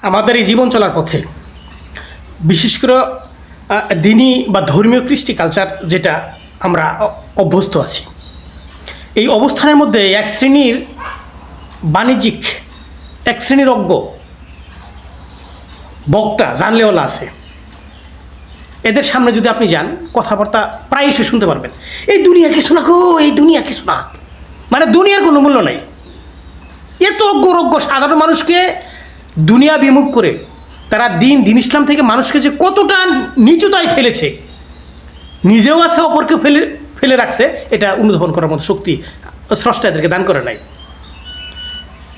আমাদের এই জীবন চলার পথে বিশেষ করে দিনী বা ধর্মীয় কৃষ্টি কালচার যেটা আমরা অভ্যস্ত আছি, এই অবস্থানের মধ্যে এক শ্রেণীর বাণিজ্যিক, এক শ্রেণীর অজ্ঞ বক্তা জানলেওয়ালা আছে। এদের সামনে যদি আপনি যান, কথাবার্তা প্রায়শই শুনতে পারবেন, এই দুনিয়া কিছু না গো, এই দুনিয়া কিছু না, মানে দুনিয়ার কোনো মূল্য নাই। এত অজ্ঞ সাধারণ মানুষকে দুনিয়া বিমুখ করে তারা দিন ইসলাম থেকে মানুষকে যে কতটা নিচুতায় ফেলেছে, নিজেও আছে অপরকে ফেলে রাখছে, এটা অনুধাবন করার মতো শক্তি স্রষ্টা এদেরকে দান করে নাই।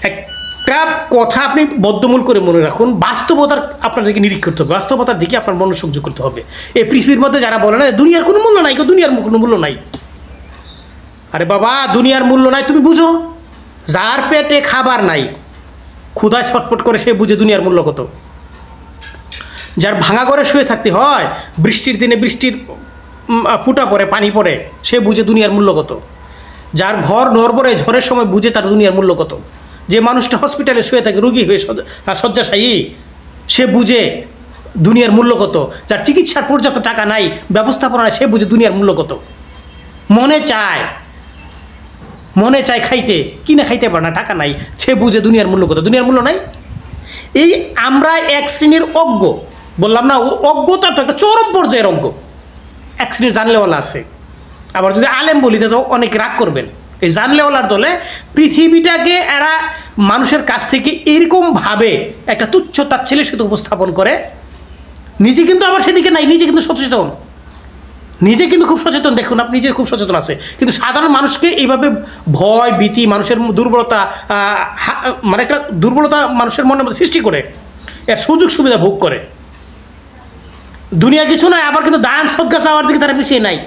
একটা কথা আপনি বদ্ধমূল করে মনে রাখুন, বাস্তবতার আপনাদেরকে নিরীক্ষণ করতে হবে, বাস্তবতার দিকে আপনার মনোসংযোগ করতে হবে। এই পৃথিবীর মধ্যে যারা বলে না দুনিয়ার কোনো মূল্য নাই, দুনিয়ার কোনো মূল্য নাই, আরে বাবা দুনিয়ার মূল্য নাই তুমি বুঝো। যার পেটে খাবার নাই, ক্ষুধায় ছটফট করে, সে বুঝে দুনিয়ার মূল্য কত। যার ভাঙা ঘরে শুয়ে থাকতে হয়, বৃষ্টির দিনে বৃষ্টির ফুটা পড়ে, পানি পড়ে, সে বুঝে দুনিয়ার মূল্য কত। যার ঘর নড়বড়ে ঝড়ের সময় বুঝে তার দুনিয়ার মূল্য কত। যে মানুষটা হসপিটালে শুয়ে থাকে রুগী হয়ে শয্যাশায়ী, সে বুঝে দুনিয়ার মূল্য কত। যার চিকিৎসার পর্যাপ্ত টাকা নাই, ব্যবস্থাপনা নাই, সে বুঝে দুনিয়ার মূল্য কত। মনে চায় খাইতে, কিনে খাইতে পারে না, টাকা নাই, সে বুঝে দুনিয়ার মূল্য কত। দুনিয়ার মূল্য নাই। এই আমরা এক শ্রেণীর অজ্ঞ, বললাম না, অজ্ঞতা তো একটা চরম পর্যায়ের অজ্ঞ। এক শ্রেণীর জানলেওয়ালা আছে। আবার যদি আলেম বলি তো অনেক রাগ করবেন। এই জানলেওয়ালার দলে পৃথিবীটাকে এরা মানুষের কাছ থেকে এরকমভাবে একটা তুচ্ছ তাচ্ছিল্যের সাথে উপস্থাপন করে, নিজে কিন্তু আবার সেদিকে নাই, নিজে কিন্তু সচেতন, নিজে কিন্তু খুব সচেতন। দেখুন আপনি নিজে খুব সচেতন আছে, কিন্তু সাধারণ মানুষকে এইভাবে ভয় ভীতি, মানুষের দুর্বলতা, মানে একটা দুর্বলতা মানুষের মনের মধ্যে সৃষ্টি করে এর সুযোগ সুবিধা ভোগ করে। দুনিয়া কিছু নয়, আবার কিন্তু দান সদকা চাওয়ার দিকে তারা পিছিয়ে নাই।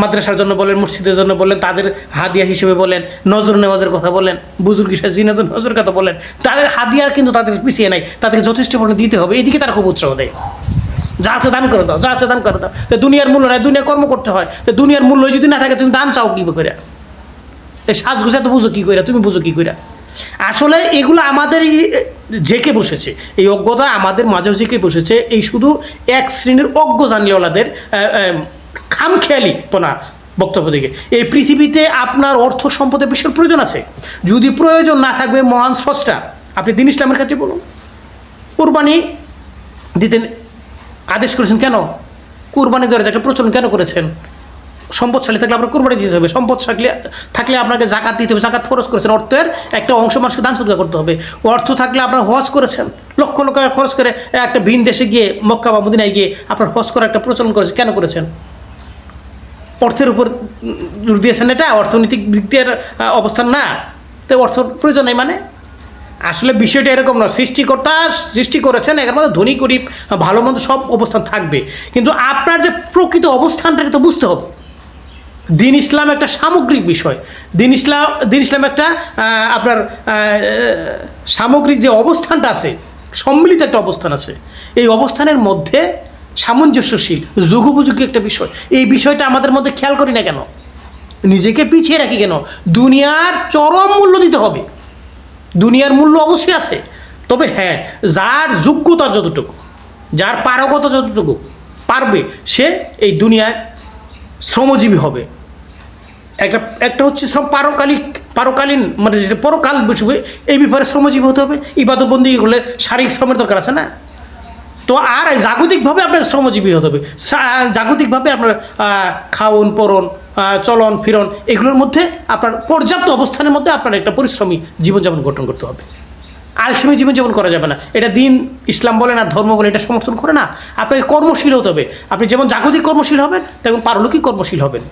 মাদ্রাসার জন্য বলেন, মসজিদের জন্য বলেন, তাদের হাদিয়া হিসেবে বলেন, নজর নেওয়াজের কথা বলেন, বুজুর্গ হিসেবে জিনাজর নজর কথা বলেন, তাদের হাদিয়া কিন্তু তাদের পিছিয়ে নাই, তাদেরকে যথেষ্ট পরিমাণে দিতে হবে, এদিকে তারা খুব উৎসাহ দেয়। যা আছে দান করে দাও, যা আছে দান করে দাও। তো দুনিয়ার মূল্য নাই, দুনিয়া কর্ম করতে হয়। তো দুনিয়ার মূল্য যদি না থাকে, তুমি দান চাও কী করে? এই সাজগুজা তো বুঝো কী করে, তুমি বুঝো কী করে? আসলে এগুলো আমাদের জেকে বসেছে, এই অজ্ঞতা আমাদের মাঝেও জেকে বসেছে। এই শুধু এক শ্রেণীর অজ্ঞ জানলেওয়ালাদের খামখেয়ালিপনা বক্তব্য দিকে। এই পৃথিবীতে আপনার অর্থ সম্পদের বিশাল প্রয়োজন আছে। যদি প্রয়োজন না থাকবে, মহান স্রষ্টা আপনি দিন ইসলামের ক্ষেত্রে বলুন, কুরবানি দিতে আদেশ করেছেন কেন? কুরবানি দেওয়ার একটা প্রচলন কেন করেছেন? সম্পদশালী থাকলে আপনার কুরবানি দিতে হবে, সম্পদ থাকলে আপনাকে জাকাত দিতে হবে, জাকাত ফরজ করেছেন, অর্থের একটা অংশ মানুষকে দান সদকা করতে হবে। অর্থ থাকলে আপনার হজ করেছেন, লক্ষ লক্ষ খরচ করে একটা ভিন দেশে গিয়ে, মক্কা বা মদিনায় গিয়ে আপনার হজ করার একটা প্রচলন করেছেন, কেন করেছেন? অর্থের উপর জোর দিয়েছেন, এটা অর্থনৈতিক বৃদ্ধির অবস্থান না, তো অর্থ প্রয়োজন নেই। মানে আসলে বিষয়টা এরকম না, সৃষ্টিকর্তা সৃষ্টি করেছেন, এর মধ্যে ধনী গরিব ভালো মন্দ সব অবস্থান থাকবে, কিন্তু আপনার যে প্রকৃত অবস্থানটাকে তো বুঝতে হবে। দিন ইসলাম একটা সামগ্রিক বিষয়, দিন ইসলাম একটা আপনার সামগ্রিক যে অবস্থানটা আছে, সম্মিলিত একটা অবস্থান আছে। এই অবস্থানের মধ্যে সামঞ্জস্যশীল যুগোপযোগী একটা বিষয়। এই বিষয়টা আমাদের মধ্যে খেয়াল করি না কেন? নিজেকে পিছিয়ে রাখি কেন? দুনিয়ার চরম মূল্য দিতে হবে। দুনিয়ার মূল্য অবশ্যই আছে, তবে হ্যাঁ, যার যোগ্যতা যতটুকু, যার পারগতা যতটুকু পারবে, সে এই দুনিয়ায় শ্রমজীবী হবে। একটা হচ্ছে পারকালীন, মানে যেটা পরকাল বিষয়, এই ব্যাপারে শ্রমজীবী হতে হবে। ইবাদতবন্দি হলে শারীরিক শ্রমের দরকার আছে না? তো আর জাগতিকভাবে আপনার শ্রমজীবী হতে হবে। জাগতিকভাবে আপনার খাওন পরন, চলন ফিরন, এগুলোর মধ্যে আপনার পর্যাপ্ত অবস্থানের মধ্যে আপনার একটা পরিশ্রমী জীবনযাপন গঠন করতে হবে। আলসেমি জীবনযাপন করা যাবে না। এটা দিন ইসলাম বলে না, ধর্ম বলে এটা সমর্থন করে না। আপনাকে কর্মশীল হতে হবে। আপনি যেমন জাগতিক কর্মশীল হবেন, তেমন পারলৌকিক কর্মশীল হবেন।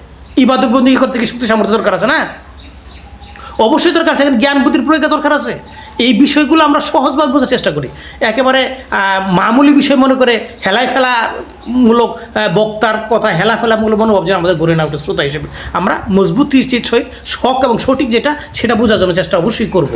ইবাদতবন্দি করতে গিয়ে শক্তি সামর্থ্য দরকার আছে না? অবশ্যই দরকার আছে, জ্ঞান বুদ্ধির প্রয়োগের দরকার আছে। এই বিষয়গুলো আমরা সহজভাবে বোঝার চেষ্টা করি, একেবারে মামুলি বিষয় মনে করে হেলাফেলামূলক বক্তার কথা, হেলাফেলামূলক মনোভাব যেন আমাদের ঘুরে না ওঠে। শ্রোতা হিসেবে আমরা মজবুত সহিত শখ এবং সঠিক যেটা, সেটা বোঝার জন্য চেষ্টা অবশ্যই করব।